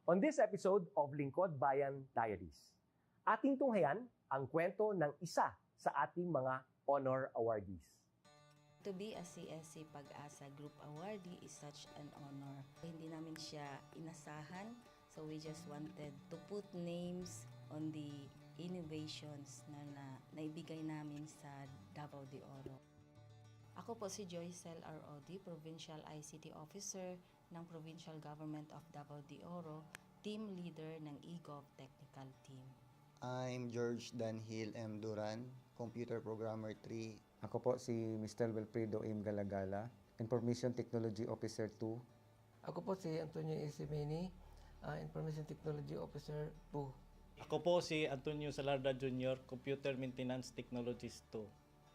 On this episode of Lingkod Bayan Diaries, ating tunghayan ang kwento ng isa sa ating mga honor awardees. To be a CSC Pag-asa Group Awardee is such an honor. Hindi namin siya inasahan, so we just wanted to put names on the innovations na naibigay namin sa Davao de Oro. Ako po si Joycel R.O.D., Provincial ICT Officer ng Provincial Government of Davao de Oro, Team Leader ng eGov Technical Team. I'm George Danhil M. Duran, Computer Programmer 3. Ako po si Mr. Wilfredo M. Galagala, Information Technology Officer 2. Ako po si Antonio Isimini, Information Technology Officer 2. Ako po si Antonio Salarda Jr., Computer Maintenance Technologist 2.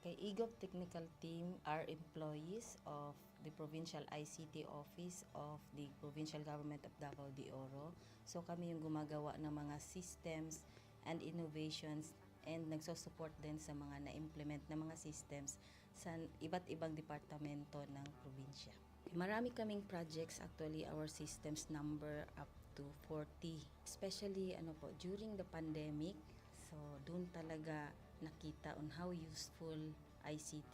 Kay eGov Technical Team are employees of the Provincial ICT Office of the Provincial Government of Davao de Oro. So kami yung gumagawa ng mga systems and innovations and nagsusupport din sa mga na-implement na mga systems sa iba't ibang departamento ng probinsya. Marami kaming projects, actually our systems number up to 40. Especially during the pandemic, so doon talaga nakita on how useful ICT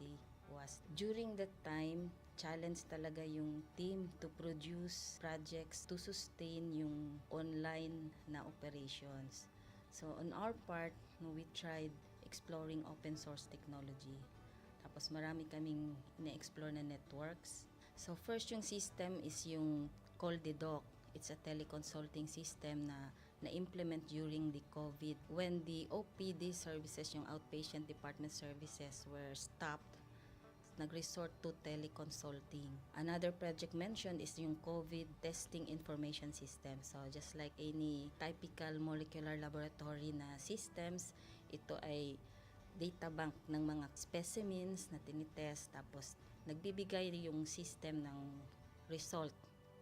was. During that time, challenge talaga yung team to produce projects to sustain yung online na operations. So on our part, we tried exploring open source technology. Tapos marami kaming ina-explore na networks. So first yung system is yung Call-the-Doc. It's a teleconsulting system na na-implement during the COVID. When the OPD services, yung outpatient department services were stopped, nag-resort to teleconsulting. Another project mentioned is yung COVID testing information system. So just like any typical molecular laboratory na systems, ito ay data bank ng mga specimens na tinitest, tapos nagbibigay yung system ng result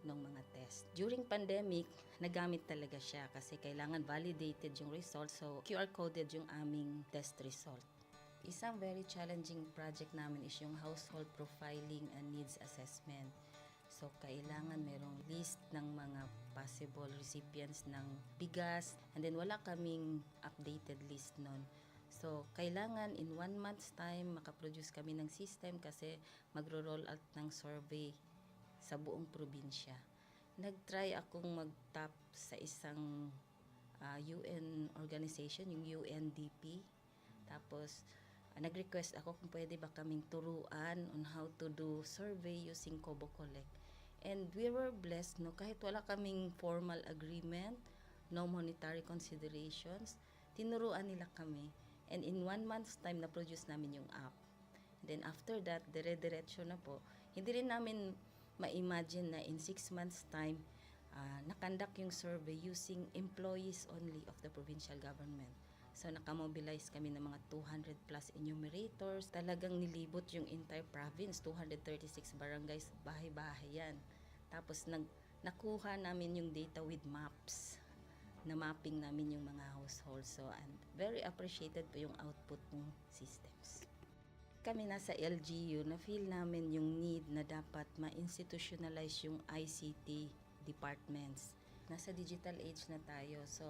ng mga test. During pandemic, nagamit talaga siya kasi kailangan validated yung result, so QR coded yung aming test result. Isang very challenging project namin is yung household profiling and needs assessment. So kailangan merong list ng mga possible recipients ng bigas, and then wala kaming updated list nun. So kailangan in 1 month's time makaproduce kami ng system kasi magro-roll out ng survey sa buong probinsya. Nag-try akong mag-tap sa isang UN organization, yung UNDP. Tapos, nag-request ako kung pwede ba kaming turuan on how to do survey using Kobo Collect. And we were blessed, kahit wala kaming formal agreement, no monetary considerations, tinuruan nila kami. And in 1 month's time, na-produce namin yung app. And then after that, dire-diretso na po. Hindi rin namin ma-imagine na in 6 months' time, nakandak yung survey using employees only of the provincial government. So nakamobilize kami ng mga 200 plus enumerators. Talagang nilibot yung entire province, 236 barangays, bahay-bahay yan. Tapos nakuha namin yung data with maps. Na mapping namin yung mga households. So and very appreciated po yung output ng systems. Kami nasa LGU, na-feel namin yung need na dapat ma-institutionalize yung ICT departments. Nasa digital age na tayo, so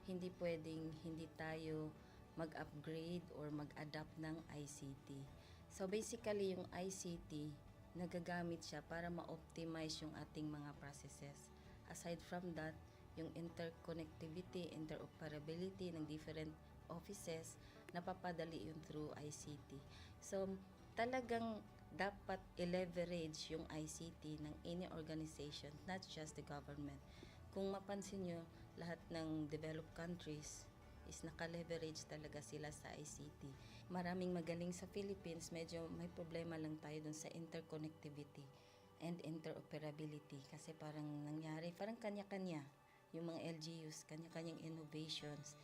hindi pwedeng hindi tayo mag-upgrade or mag-adapt ng ICT. So basically, yung ICT, nagagamit siya para ma-optimize yung ating mga processes. Aside from that, yung interconnectivity, interoperability ng different offices, napapadali yun through ICT. So, talagang dapat i-leverage yung ICT ng any organization, not just the government. Kung mapansin nyo, lahat ng developed countries is naka-leverage talaga sila sa ICT. Maraming magaling sa Philippines, medyo may problema lang tayo dun sa interconnectivity and interoperability kasi parang nangyari, parang kanya-kanya yung mga LGUs, kanya-kanyang innovations.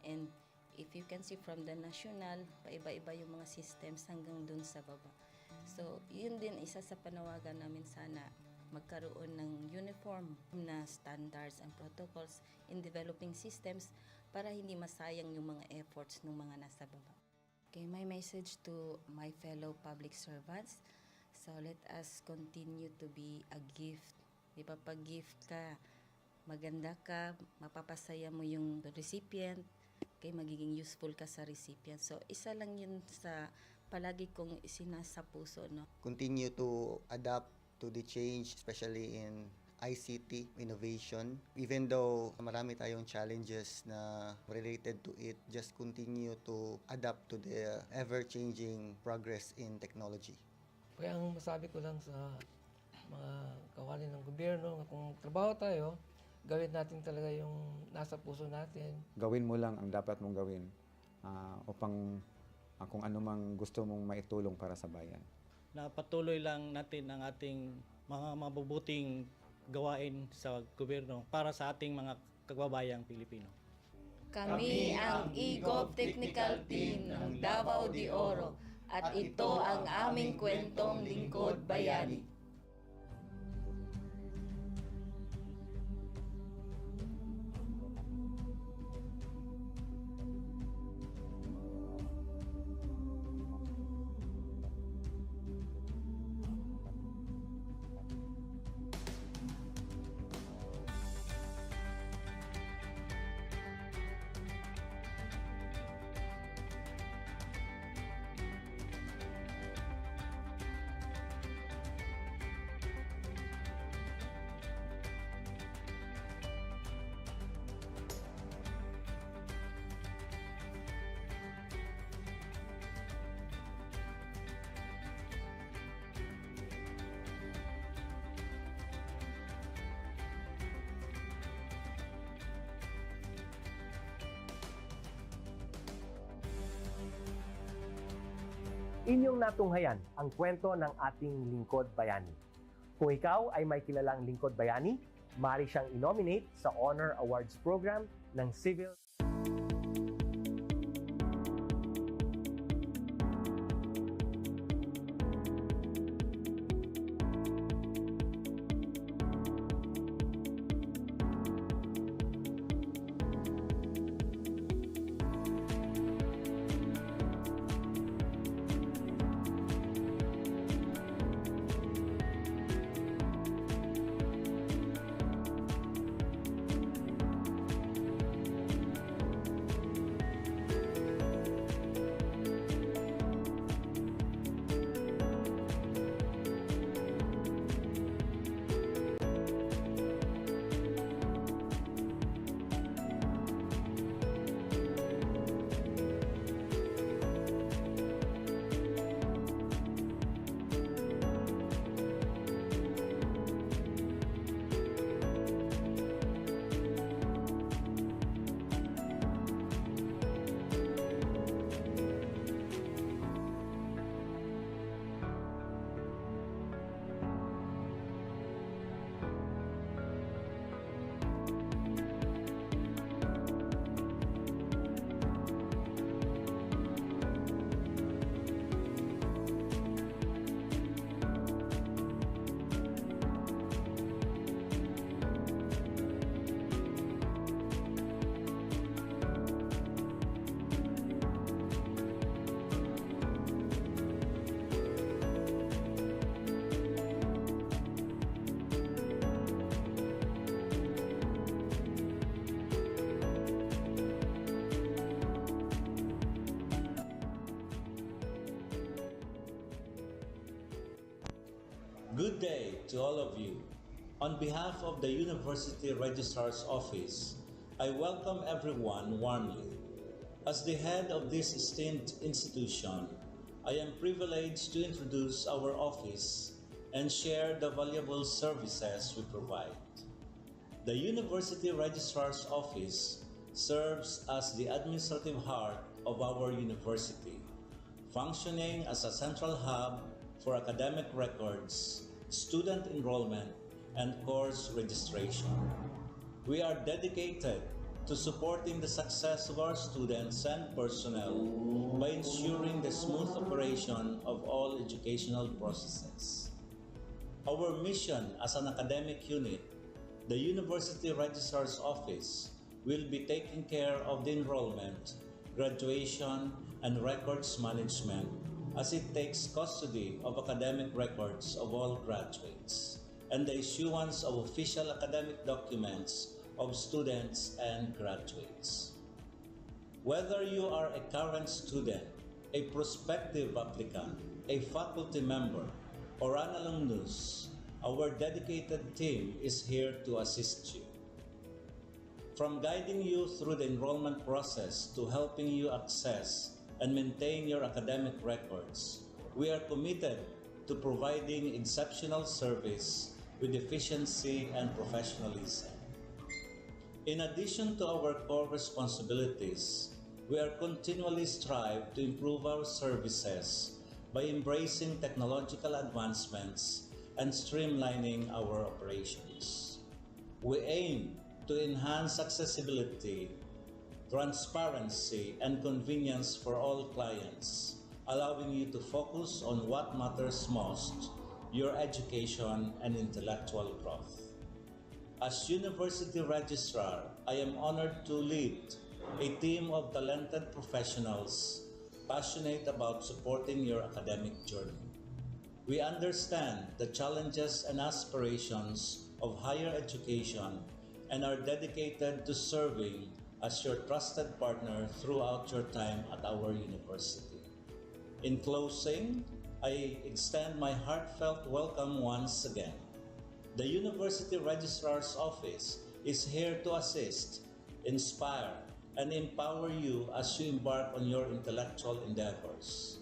And if you can see from the national, paiba-iba yung mga systems hanggang dun sa baba. So, yun din isa sa panawagan namin, sana magkaroon ng uniform na standards and protocols in developing systems para hindi masayang yung mga efforts ng mga nasa baba. Okay, my message to my fellow public servants, so let us continue to be a gift. Di ba, pag gift ka, maganda ka, mapapasaya mo yung recipient, kay magiging useful ka sa recipient. So, isa lang yun sa palagi kong isinasa puso, no? Continue to adapt to the change, especially in ICT innovation. Even though marami tayong challenges na related to it, just continue to adapt to the ever-changing progress in technology. Kaya ang masabi ko lang sa mga kawani ng gobyerno, kung trabaho tayo, gawin natin talaga yung nasa puso natin. Gawin mo lang ang dapat mong gawin upang kung ano mang gusto mong maitulong para sa bayan. Na patuloy lang natin ang ating mga mabubuting gawain sa gobyerno para sa ating mga kababayang Pilipino. Kami ang EGOV Technical Team ng Davao de Oro at ito ang aming kwentong lingkod bayani. Inyong natunghayan ang kwento ng ating lingkod bayani. Kung ikaw ay may kilalang lingkod bayani, maaari siyang i-nominate sa Honor Awards Program ng Civil Good day to all of you. On behalf of the University Registrar's Office, I welcome everyone warmly. As the head of this esteemed institution, I am privileged to introduce our office and share the valuable services we provide. The University Registrar's Office serves as the administrative heart of our university, functioning as a central hub for academic records, student enrollment, and course registration. We are dedicated to supporting the success of our students and personnel by ensuring the smooth operation of all educational processes. Our mission as an academic unit, the University Registrar's Office, will be taking care of the enrollment, graduation, and records management as it takes custody of academic records of all graduates and the issuance of official academic documents of students and graduates. Whether you are a current student, a prospective applicant, a faculty member, or an alumnus, our dedicated team is here to assist you. From guiding you through the enrollment process to helping you access and maintain your academic records, we are committed to providing exceptional service with efficiency and professionalism. In addition to our core responsibilities, we are continually strive to improve our services by embracing technological advancements and streamlining our operations. We aim to enhance accessibility, transparency, and convenience for all clients, allowing you to focus on what matters most, your education and intellectual growth. As University Registrar, I am honored to lead a team of talented professionals passionate about supporting your academic journey. We understand the challenges and aspirations of higher education and are dedicated to serving as your trusted partner throughout your time at our university. In closing, I extend my heartfelt welcome once again. The University Registrar's Office is here to assist, inspire, and empower you as you embark on your intellectual endeavors.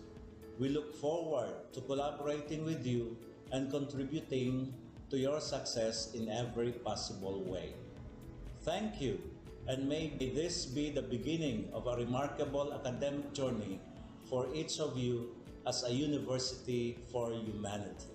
We look forward to collaborating with you and contributing to your success in every possible way. Thank you, and may this be the beginning of a remarkable academic journey for each of you as a university for humanity.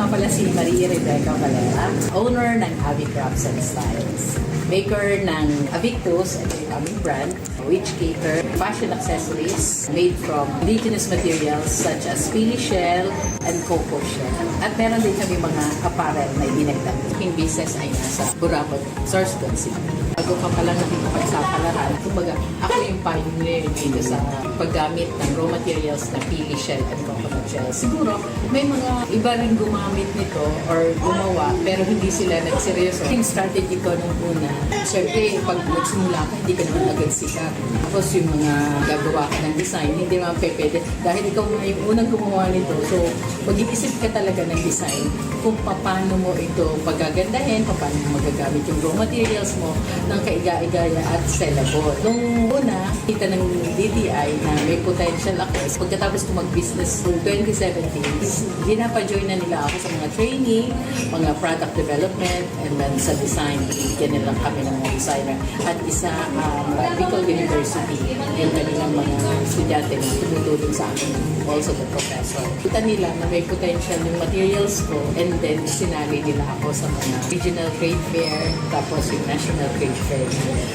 pala si Maria Rebecca Valera, owner ng Avi Crafts and Styles. Maker ng Avictus, ito yung aming brand, which cater fashion accessories made from indigenous materials such as pili shell and cocoa shell. At meron din kami mga apparel na ibinagdang. Yung business ay nasa Burabot, Sorsogon City. Bago pa palang nakikipagsapalaran, kumbaga ako yung pioneer dito sa paggamit ng raw materials na pili shell and coconut shell. Siguro may mga iba rin gumamit nito or gumawa pero hindi sila nagseryoso. Yung strategy ko nung una, syempre pag nagsimula ka, hindi ka naman agad sikat. Tapos yung mga gagawa ka ng design, hindi naman pwede. Dahil ikaw nga yung unang gumawa nito, so mag-iisip ka talaga ng design kung paano mo ito pagagandahin, paano mo magagamit yung raw materials mo ng kaiga-igaya at sellable. Nung una, kita ng DTI na may potential ako. Pagkatapos ko mag-business noong 2017, dinapa-join na nila ako sa mga training, mga product development, and then sa design. Bigyan nila kami ng mga designer. At isa, Bicol University, yung kanilang mga estudyante na tumutulong sa akin, also the professor. Kita nila na may potential yung materials ko, and then sinali nila ako sa mga regional trade fair, tapos yung national trade fair.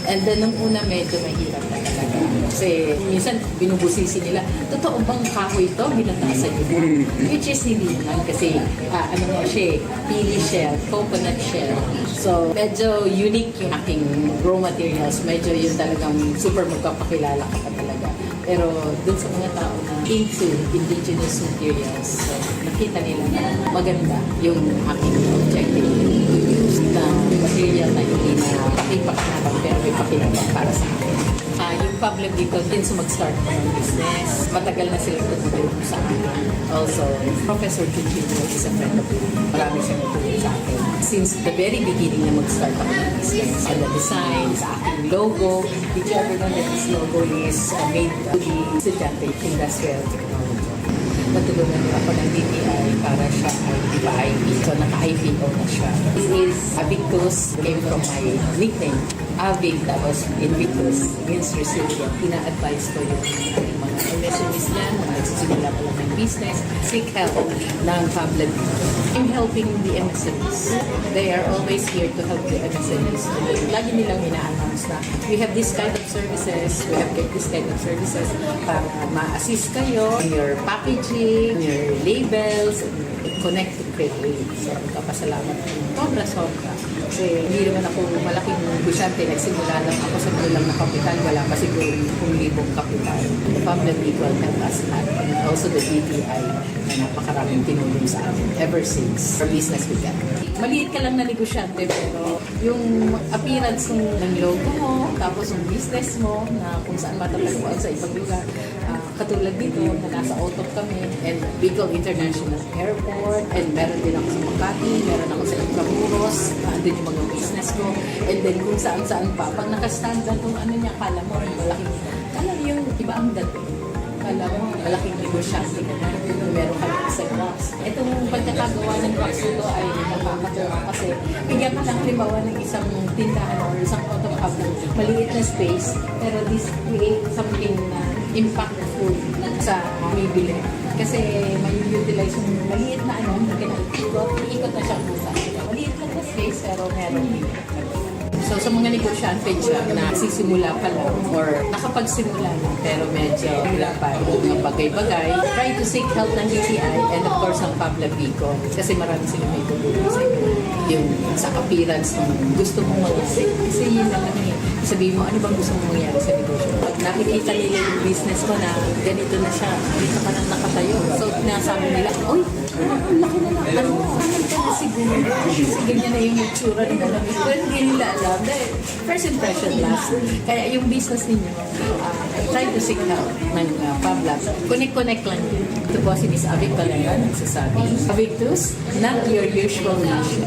And then nung una medyo mahirap na talaga. Kasi minsan binubusisi nila, totoo bang kahoy ito? Binatasan nila. Which is hindi naman kasi ano nga siya, pili shell, coconut shell. So medyo unique yung aking raw materials. Medyo yun talagang super magpapakilala ka pa talaga. Pero dun sa mga tao na into indigenous materials, so, nakita nila na maganda yung aking objective to use na material na hindi na pakipakinabang pero may pakinabang para sa akin. Yung Pablo Bicol din sa mag-start ko ng business. Matagal na sila tutulong sa akin. Also, Professor Junjun is a friend of mine. Marami siyang tutulong sa akin. Since the very beginning na mag-start ako ng business, sa the design, sa aking logo, did you ever know that this logo is made to the estudyante industrial technology? Natulungan niya ako ng DTI para siya ay ipa-IP. So, naka-IPO na siya. This is Avictus, came from my nickname. Avic, tapos Invictus, means resilient. Ina-advise ko yung mga MSMEs dyan, na nagsisimula pa lang ng business, seek help ng public. I'm helping the MSMEs. They are always here to help the MSMEs. Lagi nilang ina-announce na we have this kind of services, we have this kind of services para ma-assist kayo in your packaging, your labels, connect to create ways. So, kapasalamat ko. Sobra. Kasi hindi naman ako malaking negosyante. Nagsimula lang ako sa kulang na kapital. Wala pa siguro 10,000 kapital. The public people help us at and also the DTI na napakaraming tinulong sa amin ever since our business began. Maliit ka lang na negosyante pero yung appearance ng logo mo, tapos yung business mo na kung saan matatagpuan sa ibang lugar. Katulad dito na nasa Otop kami and Bicol International Airport and meron din ako sa Makati, meron ako sa Intramuros, andun yung mga business ko and then kung saan-saan pa. Pag nakastand na itong ano niya, kala mo yung iba ang dating. Kala mo, malaking negosyante ka na. Meron ka ng isang box. Itong pagkakagawa ng box nito ay nakakatuwa kasi bigyan ka ng halimbawa ng isang tindahan or isang Otop hub ng maliit na space pero this create something na impactful sa bibili. Kasi may utilize yung maliit na na ikot na siya kung saan. Maliit lang na space pero meron bibili. So sa mga negosyante dyan na sisimula pa lang or nakapagsimula na pero medyo wala pa yung mga bagay-bagay, try to seek help ng DTI and of course ang Pablo Bicol kasi marami sila may tutulong sa inyo. Yung sa appearance ng gusto mong mangyari. Kasi yun naman sabihin mo, ano bang gusto mong mangyari sa negosyo? Pag nakikita nila yung business mo na ganito na siya, dito ka nang nakatayo. So nasabi nila, oy, ang laki na lang. Ano ka na siguro? Kasi ganyan na yung itsura nila. Pero hindi nila alam. Dahil first impression last. Kaya yung business ninyo, try to seek help ng Pablo. Connect lang yun. Ito po si Miss Avic Valera nagsasabi, Avictus, not your usual nation.